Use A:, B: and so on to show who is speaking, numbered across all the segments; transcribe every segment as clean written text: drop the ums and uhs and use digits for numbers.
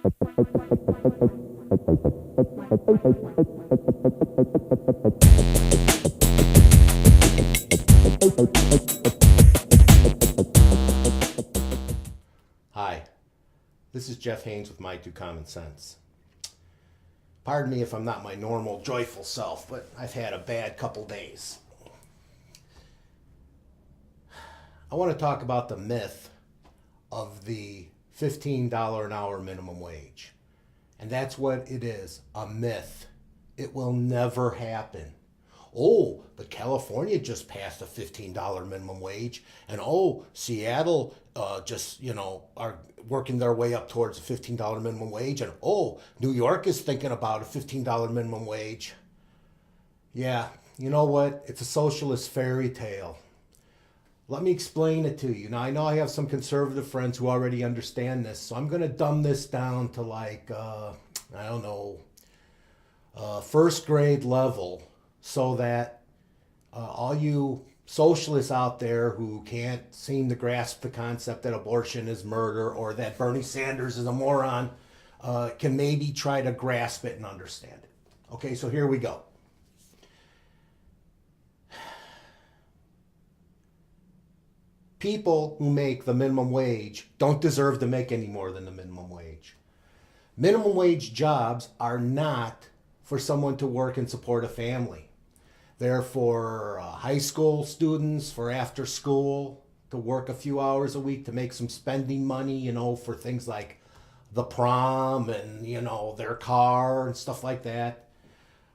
A: Hi, this is Jeff Haynes with My2CommonSense. Pardon me if I'm not my normal joyful self, but I've had a bad couple days. I want to talk about the myth of the $15 an hour minimum wage. And that's what it is, a myth. It will never happen. Oh, but California just passed a $15 minimum wage. And oh, Seattle are working their way up towards a $15 minimum wage. And oh, New York is thinking about a $15 minimum wage. Yeah, you know what? It's a socialist fairy tale. Let me explain it to you. Now, I know I have some conservative friends who already understand this, so I'm going to dumb this down to first grade level, so that all you socialists out there who can't seem to grasp the concept that abortion is murder or that Bernie Sanders is a moron can maybe try to grasp it and understand it. Okay, so here we go. People who make the minimum wage don't deserve to make any more than the minimum wage. Minimum wage jobs are not for someone to work and support a family. They're for high school students, for after school, to work a few hours a week to make some spending money, for things like the prom and, their car and stuff like that.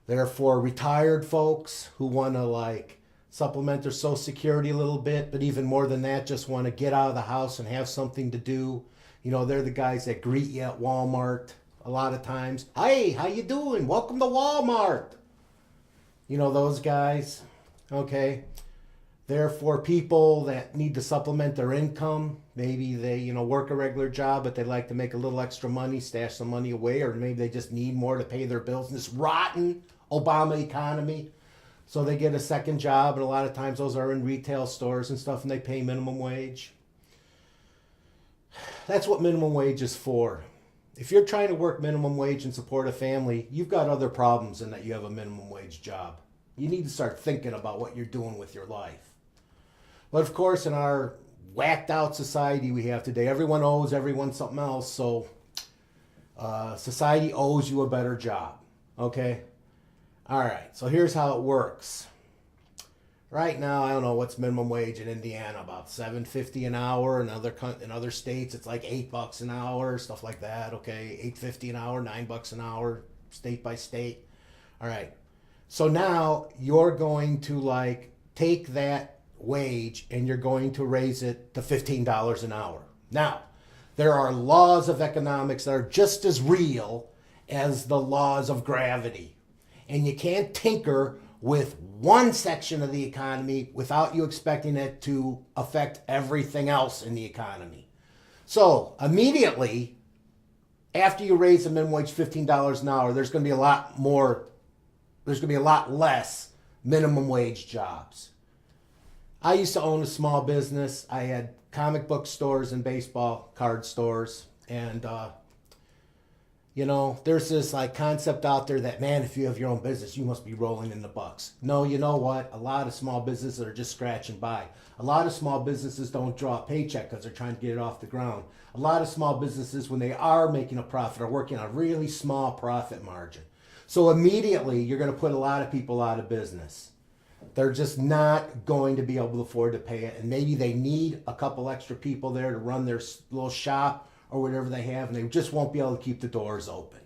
A: They're for retired folks who want to supplement their Social Security a little bit, but even more than that, just want to get out of the house and have something to do. They're the guys that greet you at Walmart a lot of times. Hey, how you doing? Welcome to Walmart. Those guys, okay? They're for people that need to supplement their income. Maybe they, work a regular job, but they like to make a little extra money, stash some money away, or maybe they just need more to pay their bills in this rotten Obama economy. So they get a second job, and a lot of times those are in retail stores and stuff, and they pay minimum wage. That's what minimum wage is for. If you're trying to work minimum wage and support a family, you've got other problems in that you have a minimum wage job. You need to start thinking about what you're doing with your life. But of course, in our whacked out society we have today, everyone owes everyone something else, so society owes you a better job, okay? All right, so here's how it works. Right now, I don't know what's minimum wage in Indiana, about $7.50 an hour. In other states, it's like $8 an hour, stuff like that. Okay, $8.50 an hour, $9 an hour, state by state. All right. So now you're going to take that wage and you're going to raise it to $15 an hour. Now, there are laws of economics that are just as real as the laws of gravity. And you can't tinker with one section of the economy without you expecting it to affect everything else in the economy. So immediately after you raise the minimum wage $15 an hour, there's going to be a lot less minimum wage jobs. I used to own a small business. I had comic book stores and baseball card stores, and there's this concept out there that, man, if you have your own business, you must be rolling in the bucks. No, you know what? A lot of small businesses are just scratching by. A lot of small businesses don't draw a paycheck because they're trying to get it off the ground. A lot of small businesses, when they are making a profit, are working on a really small profit margin. So immediately, you're going to put a lot of people out of business. They're just not going to be able to afford to pay it. And maybe they need a couple extra people there to run their little shop or whatever they have, and they just won't be able to keep the doors open.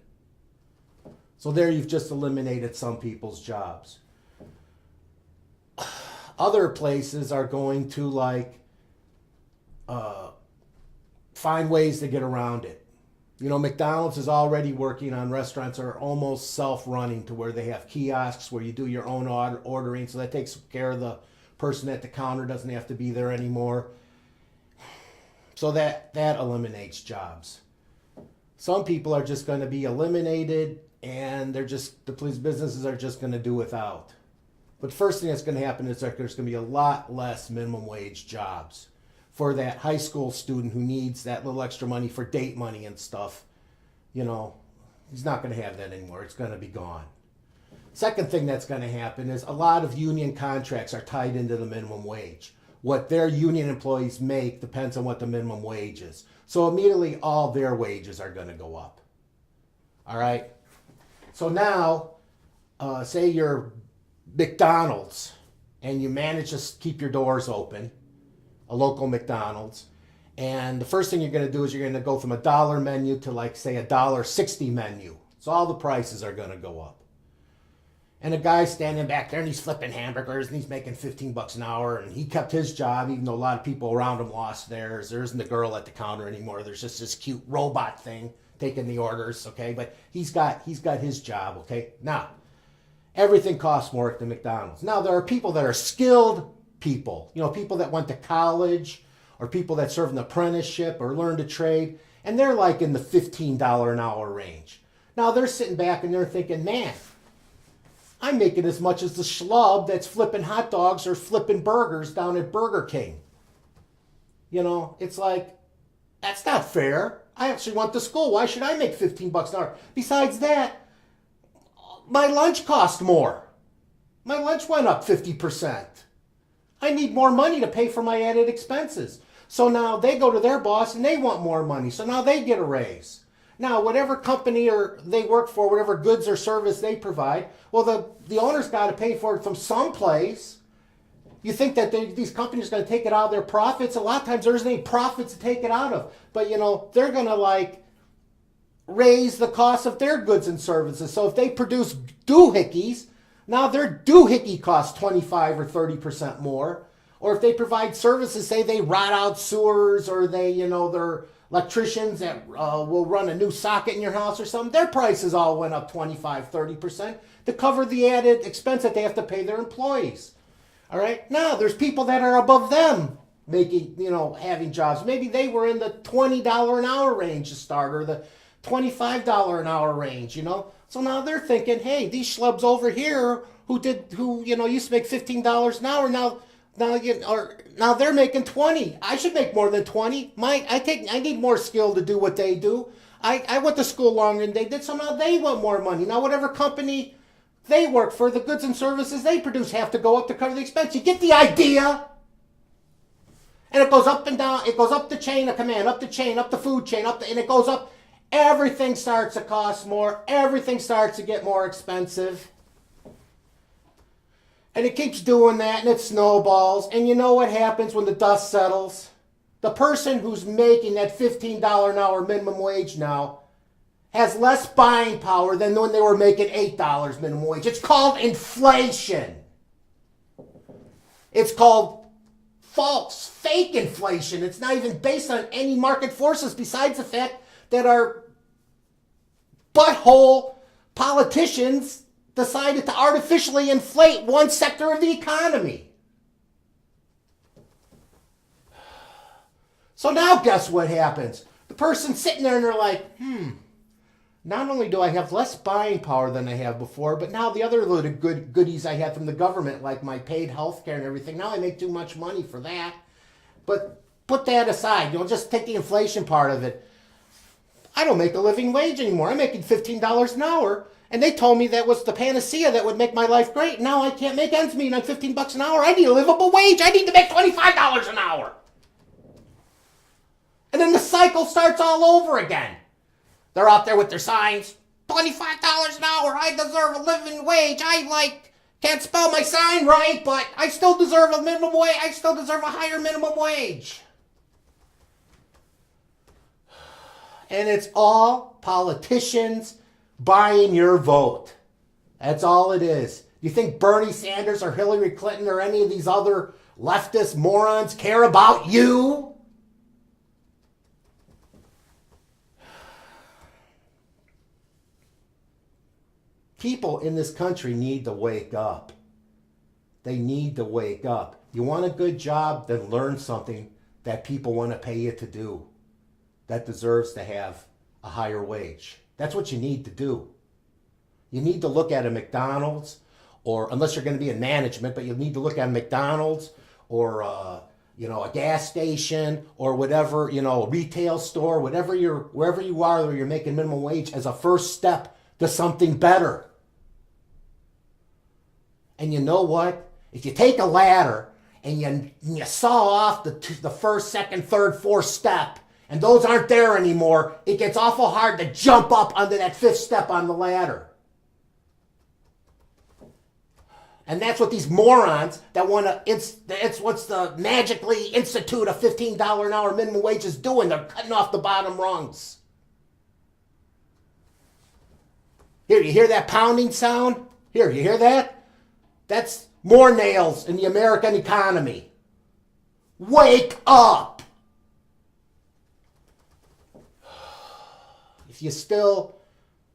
A: So there you've just eliminated some people's jobs. Other places are going to find ways to get around it. McDonald's is already working on restaurants that are almost self-running, to where they have kiosks where you do your own ordering, so that takes care of the person at the counter, doesn't have to be there anymore. So that eliminates jobs. Some people are just going to be eliminated, and the police businesses are just going to do without. But first thing that's going to happen is that there's going to be a lot less minimum wage jobs for that high school student who needs that little extra money for date money and stuff. you know, he's not going to have that anymore. It's going to be gone. Second thing that's going to happen is a lot of union contracts are tied into the minimum wage. What their union employees make depends on what the minimum wage is. So immediately all their wages are going to go up. All right? So now, say you're McDonald's and you manage to keep your doors open, a local McDonald's, and the first thing you're going to do is you're going to go from $1 menu to, like, say, $1.60 menu. So all the prices are going to go up. And a guy's standing back there and he's flipping hamburgers and he's making $15 an hour, and he kept his job even though a lot of people around him lost theirs. There isn't a girl at the counter anymore. There's just this cute robot thing taking the orders, okay? But he's got his job, okay? Now, everything costs more at the McDonald's. Now, there are people that are skilled people, you know, people that went to college or people that serve an apprenticeship or learned a trade, and they're like in the $15 an hour range. Now, they're sitting back and they're thinking, man, I'm making as much as the schlub that's flipping hot dogs or flipping burgers down at Burger King. You know, it's like, that's not fair. I actually went to school. Why should I make $15 an hour? Besides that, my lunch cost more. My lunch went up 50%. I need more money to pay for my added expenses. So now they go to their boss and they want more money. So now they get a raise. Now, whatever company or they work for, whatever goods or service they provide, well, the owner's got to pay for it from someplace. You think that these companies are going to take it out of their profits? A lot of times there isn't any profits to take it out of. But, you know, they're going to, like, raise the cost of their goods and services. So if they produce doohickeys, now their doohickey costs 25 or 30% more. Or if they provide services, say they rot out sewers, or they, you know, they're electricians that will run a new socket in your house or something, their prices all went up 25, 30% to cover the added expense that they have to pay their employees. All right? Now, there's people that are above them making, you know, having jobs. Maybe they were in the $20 an hour range to start, or the $25 an hour range, you know? So now they're thinking, hey, these schlubs over here who you know, used to make $15 an hour, now they're making 20. I should make more than 20. I need more skill to do what they do. I went to school longer than they did, so now they want more money. Now whatever company they work for, the goods and services they produce have to go up to cover the expense. You get the idea? And it goes up and down. It goes up the chain of command, up the chain, up the food chain, and it goes up. Everything starts to cost more. Everything starts to get more expensive. And it keeps doing that, and it snowballs. And you know what happens when the dust settles? The person who's making that $15 an hour minimum wage now has less buying power than when they were making $8 minimum wage. It's called inflation. It's called false, fake inflation. It's not even based on any market forces besides the fact that our butthole politicians decided to artificially inflate one sector of the economy. So now guess what happens? The person's sitting there and they're like, not only do I have less buying power than I have before, but now the other little goodies I had from the government, like my paid health care and everything, now I make too much money for that. But put that aside, you know, just take the inflation part of it. I don't make a living wage anymore. I'm making $15 an hour. And they told me that was the panacea that would make my life great. Now I can't make ends meet on $15 an hour. I need a livable wage. I need to make $25 an hour. And then the cycle starts all over again. They're out there with their signs. $25 an hour. I deserve a living wage. Can't spell my sign right, but I still deserve a minimum wage. I still deserve a higher minimum wage. And it's all politicians buying your vote. That's all it is. You think Bernie Sanders or Hillary Clinton or any of these other leftist morons care about you? People in this country need to wake up. They need to wake up. You want a good job? Then learn something that people want to pay you to do that deserves to have a higher wage. That's what you need to do. You need to look at a McDonald's, or unless you're going to be in management, but you need to look at a McDonald's or a gas station or whatever, a retail store, wherever you are where you're making minimum wage, as a first step to something better. And you know what? If you take a ladder and you saw off the first, second, third, fourth step, and those aren't there anymore, it gets awful hard to jump up onto that fifth step on the ladder. And that's what these morons that want to, it's what's the magically institute a $15 an hour minimum wage is doing. They're cutting off the bottom rungs. Here, you hear that pounding sound? Here, you hear that? That's more nails in the American economy. Wake up! If you still,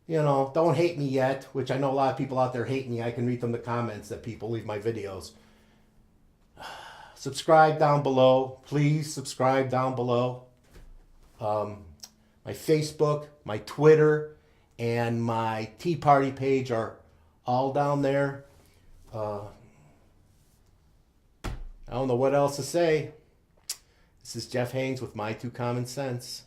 A: don't hate me yet, which I know a lot of people out there hate me. I can read from the comments that people leave my videos. Subscribe down below. Please subscribe down below. My Facebook, my Twitter, and my Tea Party page are all down there. I don't know what else to say. This is Jeff Haynes with My2CommonSense.